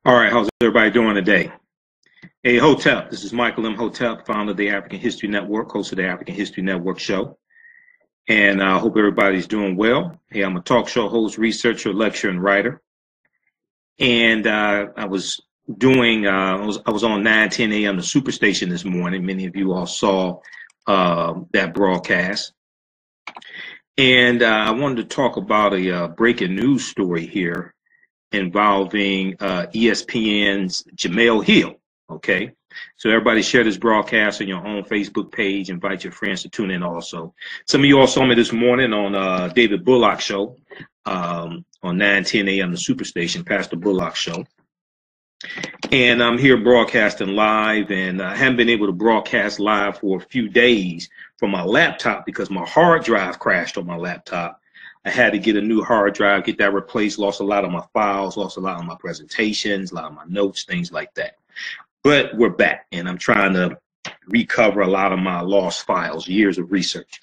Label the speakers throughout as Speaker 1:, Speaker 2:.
Speaker 1: All right, how's everybody doing today? Hey, Hotep, this is Michael Imhotep, founder of the African History Network, host of the African History Network show. And I hope everybody's doing well. Hey, I'm a talk show host, researcher, lecturer, and writer. And I was on 9:10 a.m. the Superstation this morning. Many of you all saw that broadcast. And I wanted to talk about a breaking news story here involving ESPN's Jemele Hill. Okay, so everybody share this broadcast on your own Facebook page. Invite your friends to tune in also. Some of you all saw me this morning on David Bullock's show on 9:10 a.m. the Superstation, Pastor Bullock's show. And I'm here broadcasting live, and I haven't been able to broadcast live for a few days from my laptop because my hard drive crashed on my laptop. I had to get a new hard drive, get that replaced, lost a lot of my files, lost a lot of my presentations, a lot of my notes, things like that. But we're back, and I'm trying to recover a lot of my lost files, years of research.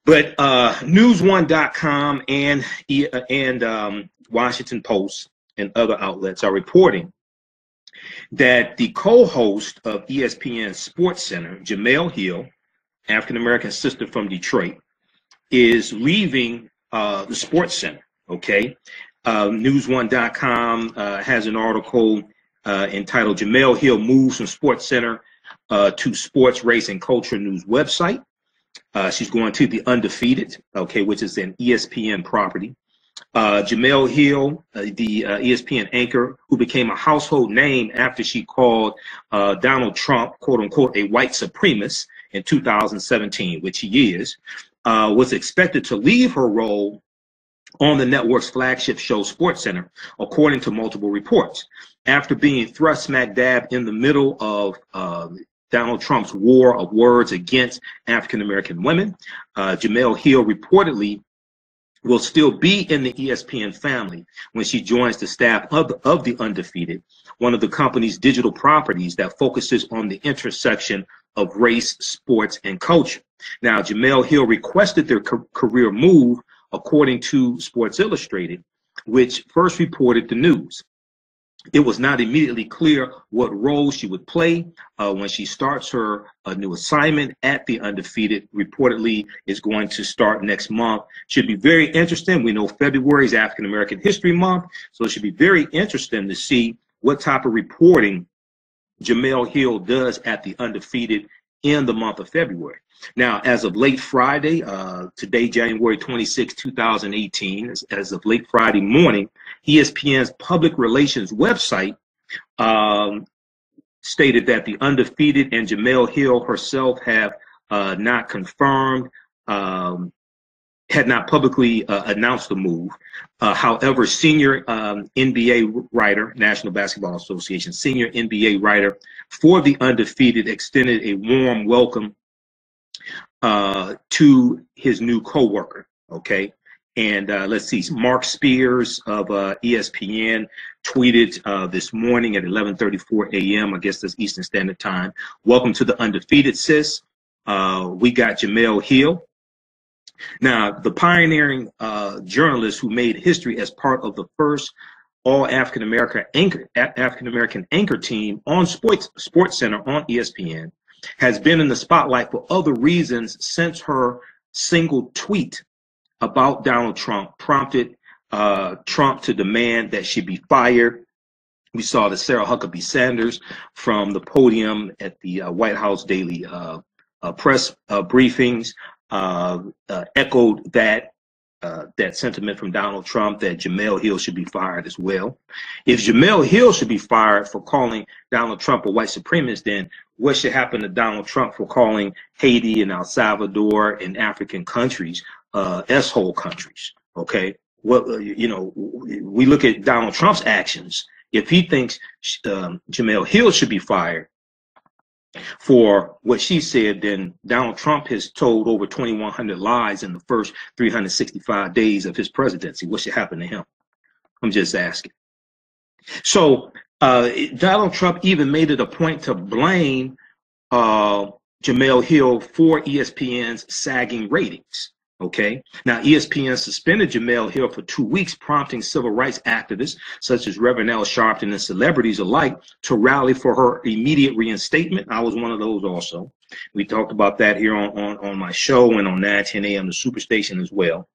Speaker 1: But News1.com and Washington Post and other outlets are reporting that the co-host of ESPN Sports Center, Jemele Hill, African-American sister from Detroit, is leaving the Sports Center. Okay, News1.com has an article entitled "Jemele Hill Moves from Sports Center to Sports, Race, and Culture News Website." She's going to the Undefeated, okay, which is an ESPN property. Jemele Hill, the ESPN anchor, who became a household name after she called Donald Trump, quote unquote, a white supremacist in 2017, which he is, was expected to leave her role on the network's flagship show, SportsCenter, according to multiple reports. After being thrust smack dab in the middle of Donald Trump's war of words against African-American women, Jemele Hill reportedly will still be in the ESPN family when she joins the staff of the Undefeated, one of the company's digital properties that focuses on the intersection of race, sports, and culture. Now, Jemele Hill requested their career move, according to Sports Illustrated, which first reported the news. It was not immediately clear what role she would play when she starts her new assignment at the Undefeated. Reportedly is going to start next month. Should be very interesting. We know February is African American History Month, so it should be very interesting to see what type of reporting Jemele Hill does at the Undefeated in the month of February. Now, as of late Friday, today, January 26, 2018, as of late Friday morning, ESPN's public relations website stated that the Undefeated and Jemele Hill herself have not confirmed, had not publicly announced the move. However, senior NBA writer, National Basketball Association, senior NBA writer for the Undefeated extended a warm welcome to his new co-worker. Okay. And let's see, Mark Spears of ESPN tweeted this morning at 11:34 a.m., I guess that's Eastern Standard Time, "Welcome to the Undefeated, sis. We got Jemele Hill." Now, the pioneering journalist who made history as part of the first all African-American anchor team on Sports Center on ESPN has been in the spotlight for other reasons since her single tweet about Donald Trump prompted Trump to demand that she be fired. We saw that Sarah Huckabee Sanders from the podium at the White House daily press briefings echoed that sentiment from Donald Trump, that Jemele Hill should be fired as well. If Jemele Hill should be fired for calling Donald Trump a white supremacist, then what should happen to Donald Trump for calling Haiti and El Salvador and African countries S-hole countries? Okay, well, you know, we look at Donald Trump's actions. If he thinks Jemele Hill should be fired for what she said, then Donald Trump has told over 2,100 lies in the first 365 days of his presidency. What should happen to him? I'm just asking. So Donald Trump even made it a point to blame Jemele Hill for ESPN's sagging ratings. Okay. Now, ESPN suspended Jemele Hill for 2 weeks, prompting civil rights activists such as Reverend Al Sharpton and celebrities alike to rally for her immediate reinstatement. I was one of those also. We talked about that here on my show and on 910 AM, the Superstation as well.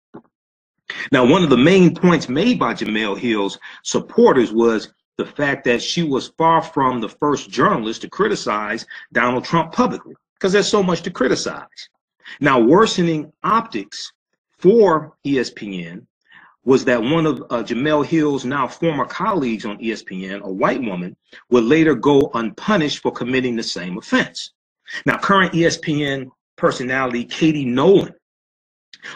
Speaker 1: Now, one of the main points made by Jemele Hill's supporters was the fact that she was far from the first journalist to criticize Donald Trump publicly, because there's so much to criticize. Now, worsening optics for ESPN was that one of Jemele Hill's now former colleagues on ESPN, a white woman, would later go unpunished for committing the same offense. Now, current ESPN personality Katie Nolan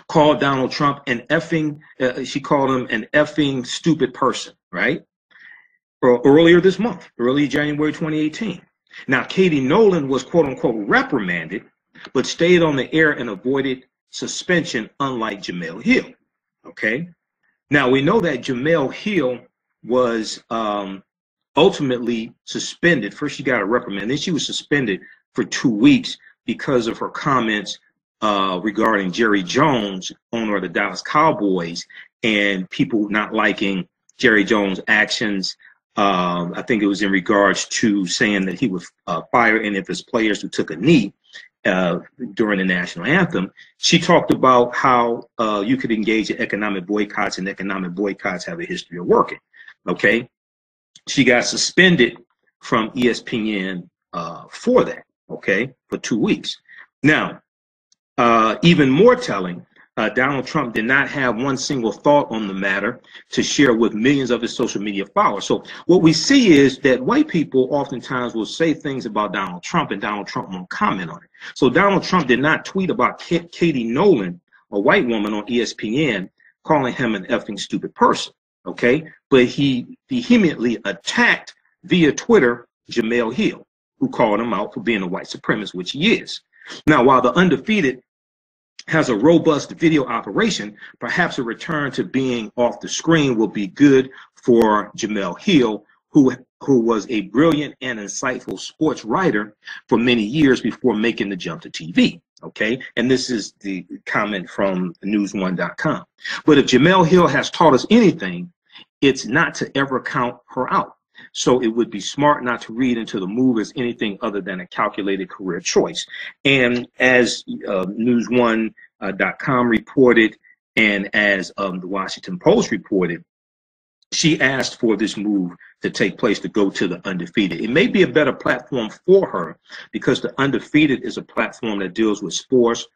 Speaker 1: called Donald Trump an effing, she called him an effing stupid person, right? Earlier this month, early January 2018. Now, Katie Nolan was quote unquote reprimanded, but stayed on the air and avoided suspension, unlike Jemele Hill. Okay. Now, we know that Jemele Hill was ultimately suspended. First, she got a reprimand. Then she was suspended for 2 weeks because of her comments regarding Jerry Jones, owner of the Dallas Cowboys, and people not liking Jerry Jones' actions. I think it was in regards to saying that he would fire any of his players who took a knee during the national anthem. She talked about how you could engage in economic boycotts, and economic boycotts have a history of working. Okay, she got suspended from ESPN for that. Okay, for 2 weeks. Now, even more telling, Donald Trump did not have one single thought on the matter to share with millions of his social media followers. So what we see is that white people oftentimes will say things about Donald Trump, and Donald Trump won't comment on it. So Donald Trump did not tweet about Katie Nolan, a white woman on ESPN, calling him an effing stupid person, okay? But he vehemently attacked via Twitter Jemele Hill, who called him out for being a white supremacist, which he is. Now, while the Undefeated has a robust video operation, perhaps a return to being off the screen will be good for Jemele Hill, who was a brilliant and insightful sports writer for many years before making the jump to TV. Okay, and this is the comment from news1.com. But if Jemele Hill has taught us anything, it's not to ever count her out. So it would be smart not to read into the move as anything other than a calculated career choice. And as news1.com reported, and as the Washington Post reported, she asked for this move to take place to go to the Undefeated. It may be a better platform for her because the Undefeated is a platform that deals with sports,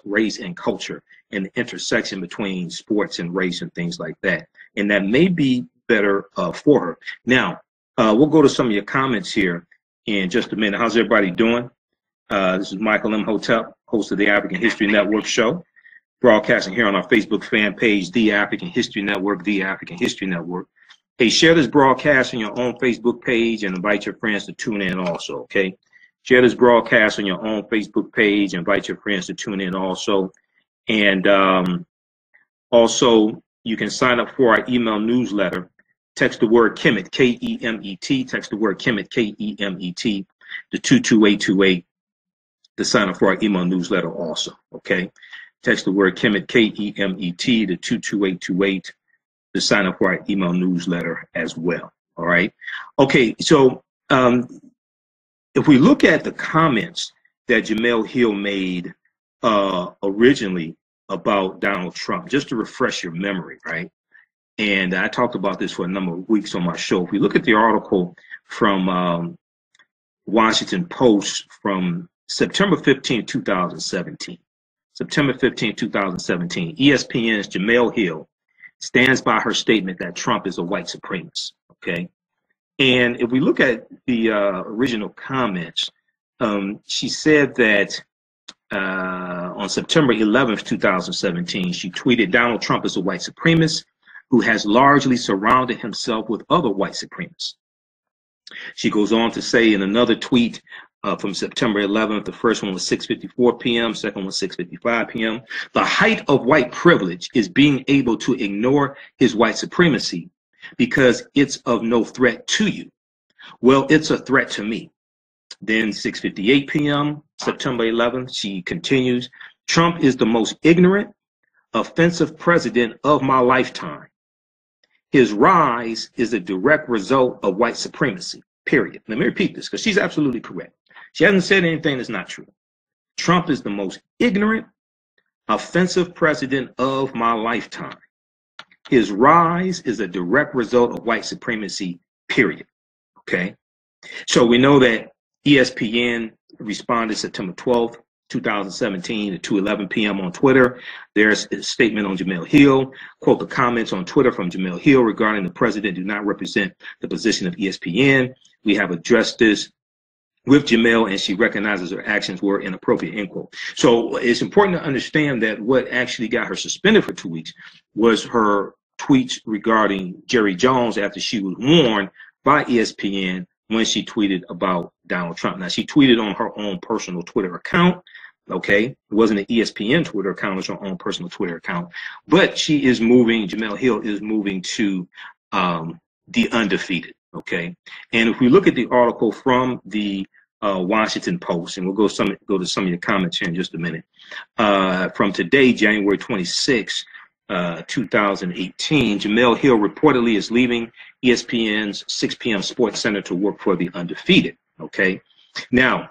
Speaker 1: race, and culture, and the intersection between sports and race and things like that. And that may be better for her. Now, we'll go to some of your comments here in just a minute. How's everybody doing? This is Michael Imhotep, host of the African History Network show, broadcasting here on our Facebook fan page, The African History Network, The African History Network. Hey, share this broadcast on your own Facebook page and invite your friends to tune in also, okay? Share this broadcast on your own Facebook page, invite your friends to tune in also. And also, you can sign up for our email newsletter. Text the word Kemet, K-E-M-E-T. Text the word Kemet, K-E-M-E-T, to 22828 to sign up for our email newsletter also, okay? Text the word Kemet, K-E-M-E-T, to 22828 to sign up for our email newsletter as well, all right? Okay, so if we look at the comments that Jemele Hill made originally about Donald Trump, just to refresh your memory, right? And I talked about this for a number of weeks on my show. If we look at the article from Washington Post from September 15, 2017, September 15, 2017, ESPN's Jemele Hill stands by her statement that Trump is a white supremacist, okay? And if we look at the original comments, she said that on September 11th, 2017, she tweeted, Donald Trump is a white supremacist who has largely surrounded himself with other white supremacists. She goes on to say in another tweet from September 11th, the first one was 6:54 p.m., second one 6:55 p.m. The height of white privilege is being able to ignore his white supremacy because it's of no threat to you. Well, it's a threat to me. Then 6:58 p.m., September 11th, she continues, Trump is the most ignorant, offensive president of my lifetime. His rise is a direct result of white supremacy, period. Let me repeat this because she's absolutely correct. She hasn't said anything that's not true. Trump is the most ignorant, offensive president of my lifetime. His rise is a direct result of white supremacy, period. Okay? So we know that ESPN responded September 12th, 2017 at 2:11 p.m. on Twitter. There's a statement on Jemele Hill. Quote, the comments on Twitter from Jemele Hill regarding the president do not represent the position of ESPN. We have addressed this with Jemele, and she recognizes her actions were inappropriate, end quote. So it's important to understand that what actually got her suspended for 2 weeks was her tweets regarding Jerry Jones after she was warned by ESPN when she tweeted about Donald Trump. Now, she tweeted on her own personal Twitter account, okay? It wasn't an ESPN Twitter account, it was her own personal Twitter account. But she is moving, Jemele Hill is moving to the Undefeated, okay? And if we look at the article from the Washington Post, and we'll go to some of your comments here in just a minute, from today, January 26, 2018, Jemele Hill reportedly is leaving ESPN's 6 p.m. Sports Center to work for the Undefeated. Okay. Now,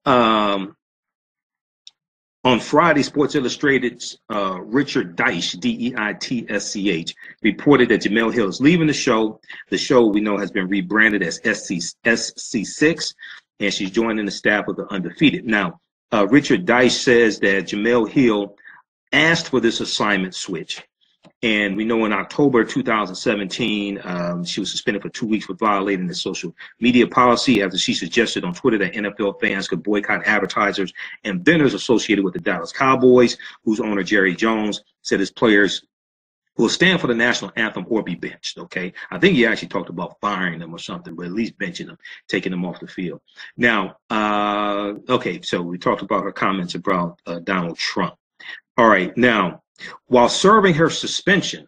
Speaker 1: on Friday, Sports Illustrated's Richard Deitsch, D-E-I-T-S-C-H, reported that Jemele Hill is leaving the show. The show we know has been rebranded as SC6, and she's joining the staff of the Undefeated. Now, Richard Deitsch says that Jemele Hill asked for this assignment switch. And we know in October 2017, she was suspended for 2 weeks for violating the social media policy after she suggested on Twitter that NFL fans could boycott advertisers and vendors associated with the Dallas Cowboys, whose owner, Jerry Jones, said his players will stand for the national anthem or be benched, okay? I think he actually talked about firing them or something, but at least benching them, taking them off the field. Now, okay, so we talked about her comments about Donald Trump. All right, now, while serving her suspension,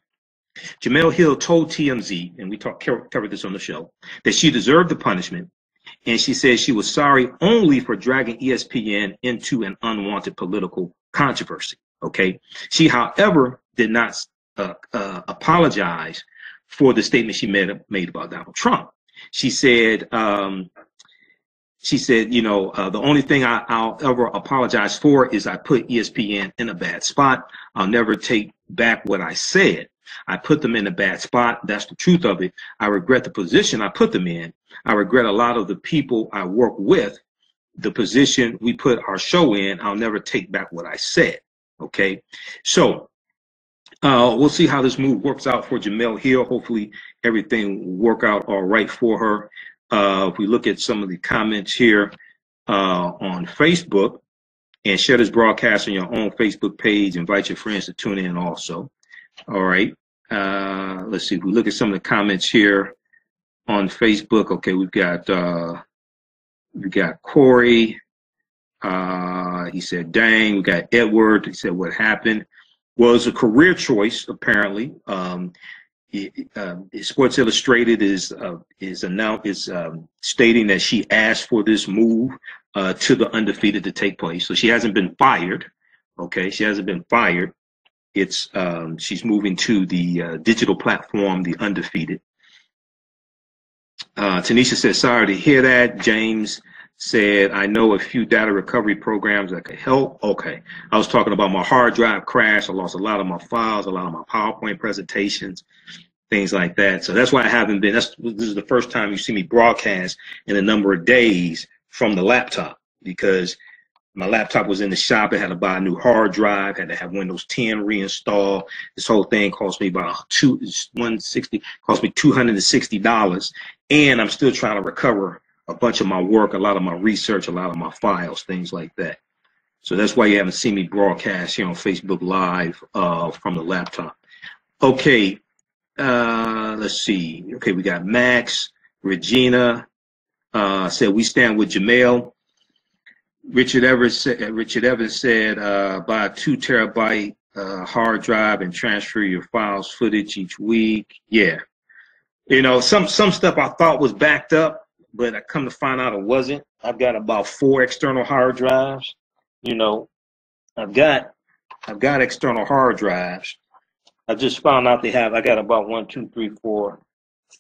Speaker 1: Jemele Hill told TMZ, and we covered this on the show, that she deserved the punishment, and she said she was sorry only for dragging ESPN into an unwanted political controversy, okay? She, however, did not apologize for the statement she made about Donald Trump. She said, you know, the only thing I'll ever apologize for is I put ESPN in a bad spot. I'll never take back what I said. I put them in a bad spot. That's the truth of it. I regret the position I put them in. I regret a lot of the people I work with, the position we put our show in. I'll never take back what I said. Okay. So we'll see how this move works out for Jemele Hill. Hopefully everything will work out all right for her. If we look at some of the comments here on Facebook, and share this broadcast on your own Facebook page, invite your friends to tune in also. All right. Let's see. If we look at some of the comments here on Facebook, okay, we got Corey. He said, dang. We got Edward. He said, what happened? Well, it's a career choice, apparently. Sports Illustrated is stating that she asked for this move to the Undefeated to take place. So she hasn't been fired. Okay, she hasn't been fired. It's she's moving to the digital platform, the Undefeated. Tanisha says, sorry to hear that. James said, I know a few data recovery programs that could help. Okay, I was talking about my hard drive crash. I lost a lot of my files, a lot of my PowerPoint presentations, things like that. So that's why I haven't been, this is the first time you see me broadcast in a number of days from the laptop, because my laptop was in the shop. I had to buy a new hard drive, had to have Windows 10 reinstalled. This whole thing cost me about $160, cost me $260. And I'm still trying to recover a bunch of my work, a lot of my research, a lot of my files, things like that. So that's why you haven't seen me broadcast here on Facebook Live from the laptop. Okay, let's see. Okay, we got Max, Regina said, we stand with Jemele. Richard Evans said, buy a 2 terabyte hard drive and transfer your files footage each week. Yeah. You know, some stuff I thought was backed up, but I come to find out it wasn't. I've got about 4 external hard drives. You know, I've got I've got external hard drives. I just found out I got about 1, 2, 3, 4,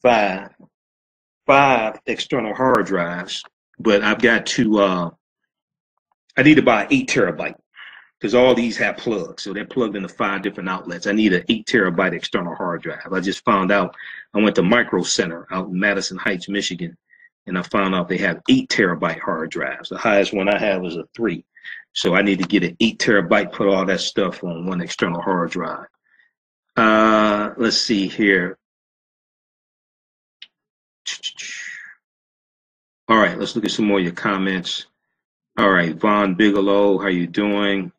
Speaker 1: 5 external hard drives, but I've got to, I need to buy 8 terabyte because all these have plugs. So they're plugged into 5 different outlets. I need an 8 terabyte external hard drive. I just found out, I went to Micro Center out in Madison Heights, Michigan, and I found out they have 8 terabyte hard drives. The highest one I have is a 3. So I need to get an 8 terabyte, put all that stuff on one external hard drive. Let's see here. All right, let's look at some more of your comments. All right, Vaughn Bigelow, how you doing?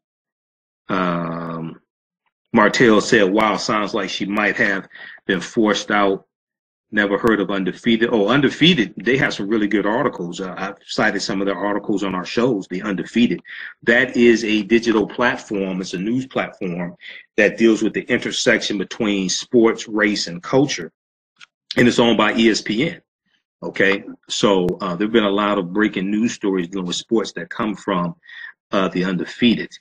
Speaker 1: Martell said, wow, sounds like she might have been forced out. Never heard of Undefeated. Oh, Undefeated, they have some really good articles. I've cited some of their articles on our shows, the Undefeated. That is a digital platform. It's a news platform that deals with the intersection between sports, race, and culture. And it's owned by ESPN. Okay, so there have been a lot of breaking news stories dealing with sports that come from the Undefeated.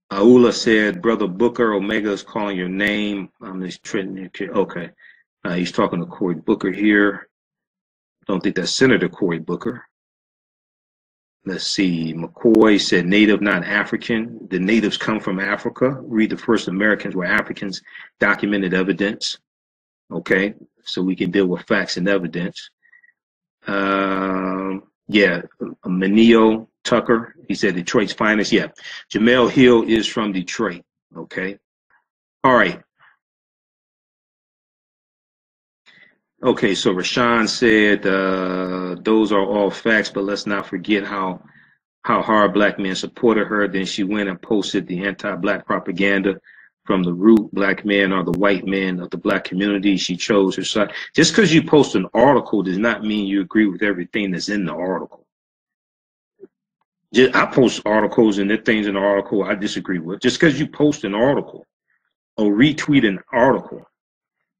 Speaker 1: Aula said, Brother Booker, Omega is calling your name. I'm just treating. Okay. He's talking to Cory Booker here. Don't think that's Senator Cory Booker. Let's see. McCoy said native, not African. The natives come from Africa. Read the first Americans were Africans. Documented evidence. Okay. So we can deal with facts and evidence. Yeah. Manio Tucker, he said Detroit's finest. Yeah, Jemele Hill is from Detroit. Okay. All right. Okay, so Rashawn said those are all facts, but let's not forget how hard black men supported her. Then she went and posted the anti-black propaganda from the root. Black men are the white men of the black community. She chose her side. Just because you post an article does not mean you agree with everything that's in the article. I post articles and there are things in the article I disagree with. Just because you post an article or retweet an article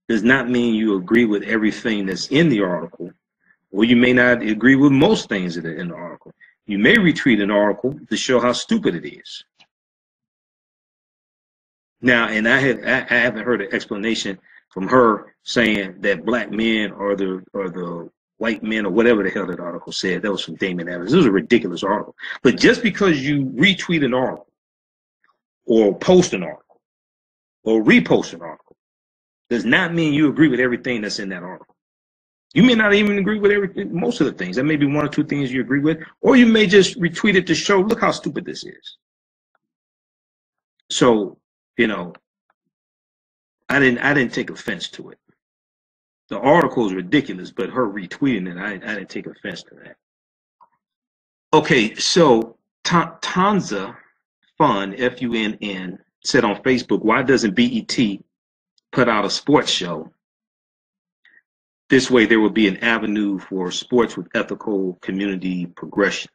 Speaker 1: does not mean you agree with everything that's in the article, or you may not agree with most things that are in the article. You may retweet an article to show how stupid it is. Now, and I haven't heard an explanation from her saying that black men are the white men or whatever the hell that article said. That was from Damon Evans. This was a ridiculous article. But just because you retweet an article or post an article or repost an article does not mean you agree with everything that's in that article. You may not even agree with most of the things. There may be 1 or 2 things you agree with, or you may just retweet it to show, look how stupid this is. So, you know, I didn't take offense to it. The article is ridiculous, but her retweeting it, I didn't take offense to that. Okay, so Tanza Fun, Funn, said on Facebook, why doesn't BET put out a sports show? This way there will be an avenue for sports with ethical community progression.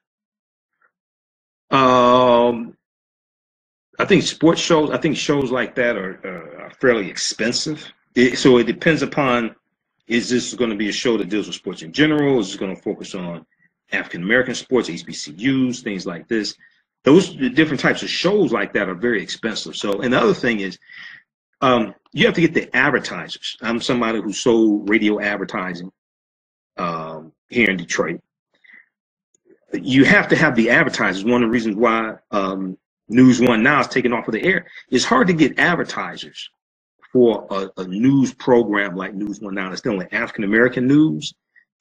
Speaker 1: I think shows like that are fairly expensive. So it depends upon, is this going to be a show that deals with sports in general? Is it going to focus on African-American sports, HBCUs, things like this? Those different types of shows like that are very expensive. So, and the other thing is, you have to get the advertisers. I'm somebody who sold radio advertising here in Detroit. You have to have the advertisers. One of the reasons why News One Now is taken off of the air. It's hard to get advertisers for a news program like News One Now that's dealing with African American news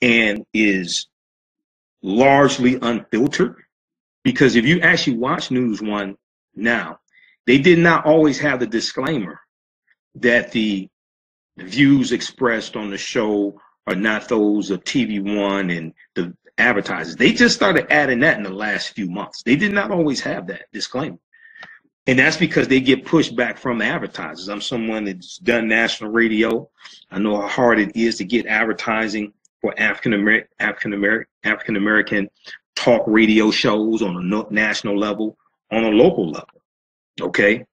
Speaker 1: and is largely unfiltered. Because if you actually watch News One Now, they did not always have the disclaimer that the views expressed on the show are not those of TV One and the advertisers. They just started adding that in the last few months. They did not always have that disclaimer. And that's because they get pushed back from advertisers. I'm someone that's done national radio. I know how hard it is to get advertising for African American talk radio shows on a national level, on a local level. Okay,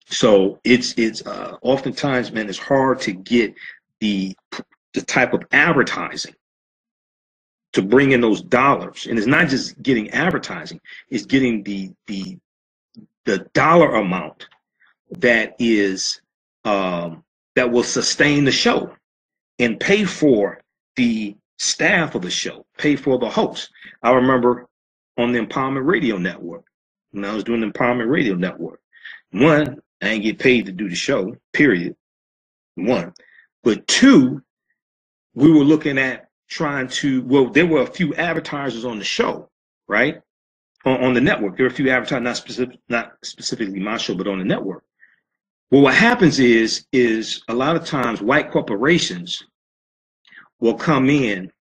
Speaker 1: so it's oftentimes, man, it's hard to get the type of advertising to bring in those dollars. And it's not just getting advertising, it's getting the dollar amount that is that will sustain the show and pay for the staff of the show, pay for the host. I remember on the Empowerment Radio Network, when I was doing the Empowerment Radio Network, one, I didn't get paid to do the show, period. One. But two, we were looking at trying to, well, there were a few advertisers on the show, right? On the network. There were a few advertisers, not specifically my show, but on the network. Well, what happens is a lot of times white corporations will come in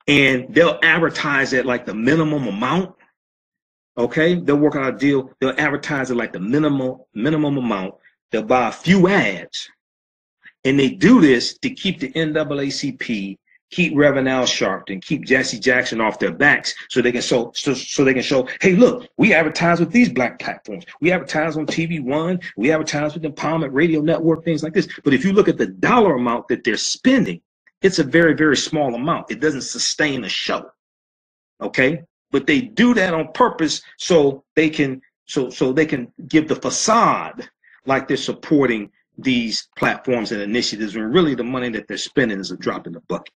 Speaker 1: and they'll advertise at like the minimum amount. Okay, they'll work out a deal. They'll advertise at like the minimum amount. They'll buy a few ads, and they do this to keep the NAACP, keep Reverend Al Sharpton, keep Jesse Jackson off their backs, so they can show, hey, look, we advertise with these black platforms. We advertise on TV One. We advertise with the Empowerment Radio Network, things like this. But if you look at the dollar amount that they're spending, it's a very, very small amount. It doesn't sustain a show. Okay. But they do that on purpose so they can give the facade like they're supporting these platforms and initiatives, when really the money that they're spending is a drop in the bucket.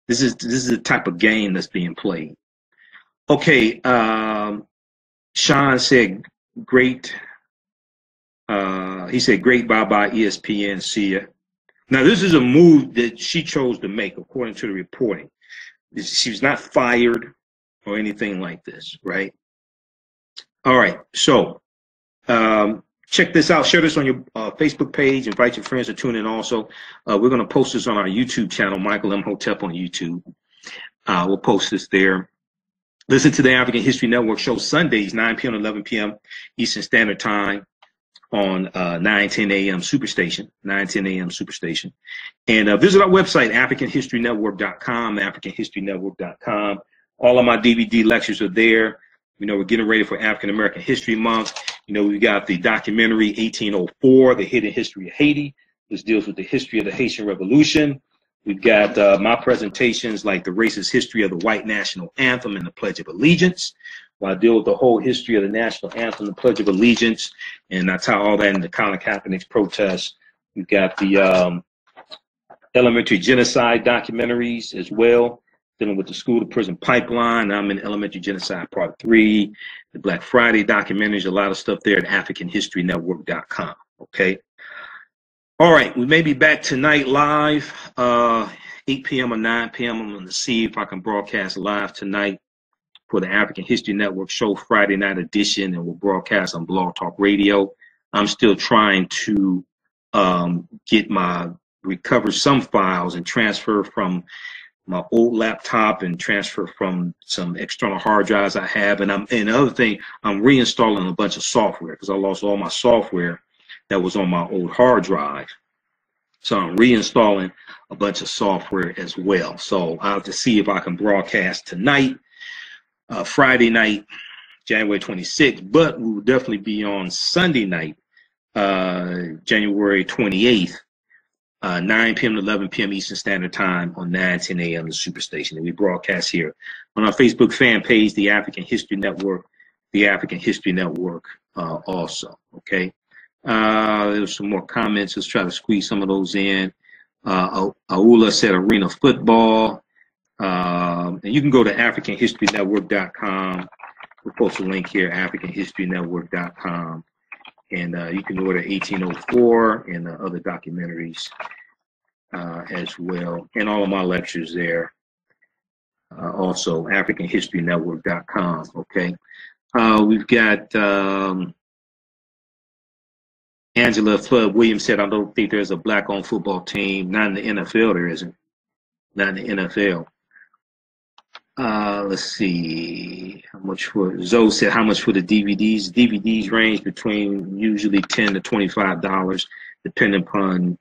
Speaker 1: This is the type of game that's being played. Okay, Sean said great. He said great, bye-bye ESPN, see ya. Now this is a move that she chose to make according to the reporting. She was not fired or anything like this, right? All right, so check this out. Share this on your Facebook page. Invite your friends to tune in also. We're going to post this on our YouTube channel, Michael Imhotep on YouTube. We'll post this there. Listen to the African History Network show Sundays, 9 p.m. to 11 p.m. Eastern Standard Time on 9:10 a.m. Superstation, 9:10 a.m. Superstation. And visit our website, AfricanHistoryNetwork.com, AfricanHistoryNetwork.com. All of my DVD lectures are there. You know, we're getting ready for African American History Month. You know, we've got the documentary 1804, The Hidden History of Haiti. This deals with the history of the Haitian Revolution. We've got my presentations like the racist history of the white national anthem and the Pledge of Allegiance. Where I deal with the whole history of the national anthem, the Pledge of Allegiance, and I tie all that into Colin Kaepernick's protests. We've got the elementary genocide documentaries as well, dealing with the school to prison pipeline. I'm in Elementary Genocide Part 3, the Black Friday documentaries, a lot of stuff there at AfricanHistoryNetwork.com. Okay. All right. We may be back tonight live, 8 p.m. or 9 p.m. I'm going to see if I can broadcast live tonight for the African History Network show Friday night edition, and we'll broadcast on Blog Talk Radio. I'm still trying to recover some files and transfer from my old laptop and transfer from some external hard drives I have. And the other thing, I'm reinstalling a bunch of software because I lost all my software that was on my old hard drive. So I'm reinstalling a bunch of software as well. So I'll have to see if I can broadcast tonight, Friday night, January 26th, but we will definitely be on Sunday night, January 28th. 9 p.m. to 11 p.m. Eastern Standard Time on 9:10 a.m. the Superstation. And we broadcast here on our Facebook fan page, the African History Network, also. Okay. There's some more comments. Let's try to squeeze some of those in. Aula said arena football. And you can go to AfricanHistoryNetwork.com. We'll post a link here, AfricanHistoryNetwork.com. And you can order 1804 and other documentaries as well. And all of my lectures there. Also, AfricanHistoryNetwork.com. Okay. We've got Angela Flood Williams said, I don't think there's a black-owned football team. Not in the NFL, there isn't. Not in the NFL. Let's see, how much for, Zoe said, how much for the DVDs? DVDs range between usually $10 to $25, depending upon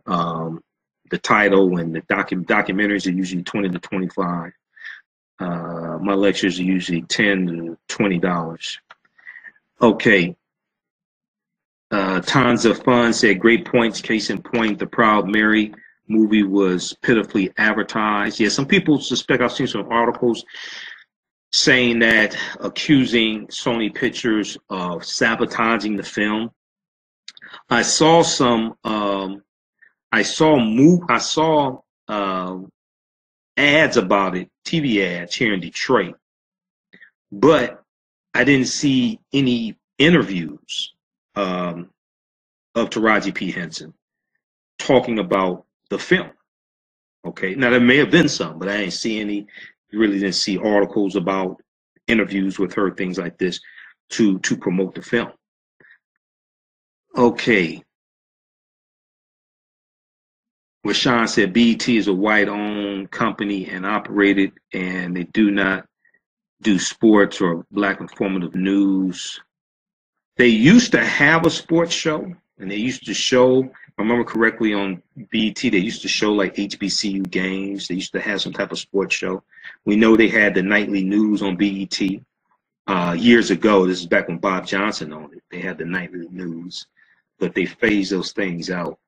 Speaker 1: the title, and the documentaries are usually $20 to $25. My lectures are usually $10 to $20. Okay. Tons of fun said, great points, case in point, the proud Mary movie was pitifully advertised. Yeah, some people suspect, I've seen some articles saying that, accusing Sony Pictures of sabotaging the film. I saw some, I saw ads about it, TV ads here in Detroit, but I didn't see any interviews of Taraji P. Henson talking about the film. Okay, now there may have been some, but I didn't see any. Really didn't see articles about interviews with her, things like this, to promote the film. Okay, Rashawn said BET is a white-owned company and operated, and they do not do sports or black informative news. They used to have a sports show, and they used to show, if I remember correctly, on BET, they used to show like HBCU games. They used to have some type of sports show. We know they had the nightly news on BET years ago. This is back when Bob Johnson owned it. They had the nightly news, but they phased those things out.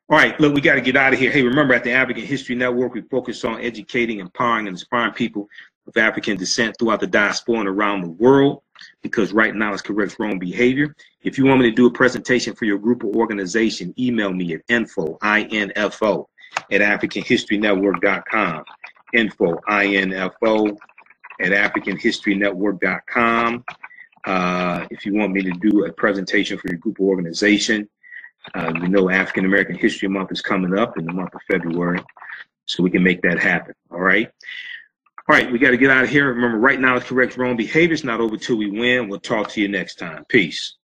Speaker 1: All right, look, we got to get out of here. Hey, remember, at the African History Network, we focus on educating, empowering, and inspiring people of African descent throughout the diaspora and around the world, because right now it's correct wrong behavior. If you want me to do a presentation for your group or organization, email me at info, I-N-F-O, at AfricanHistoryNetwork.com. Info, I-N-F-O, at AfricanHistoryNetwork.com. If you want me to do a presentation for your group or organization, we know African American History Month is coming up in the month of February, so we can make that happen. All right. All right, we got to get out of here. Remember, right now it's correct wrong behavior. It's not over till we win. We'll talk to you next time. Peace.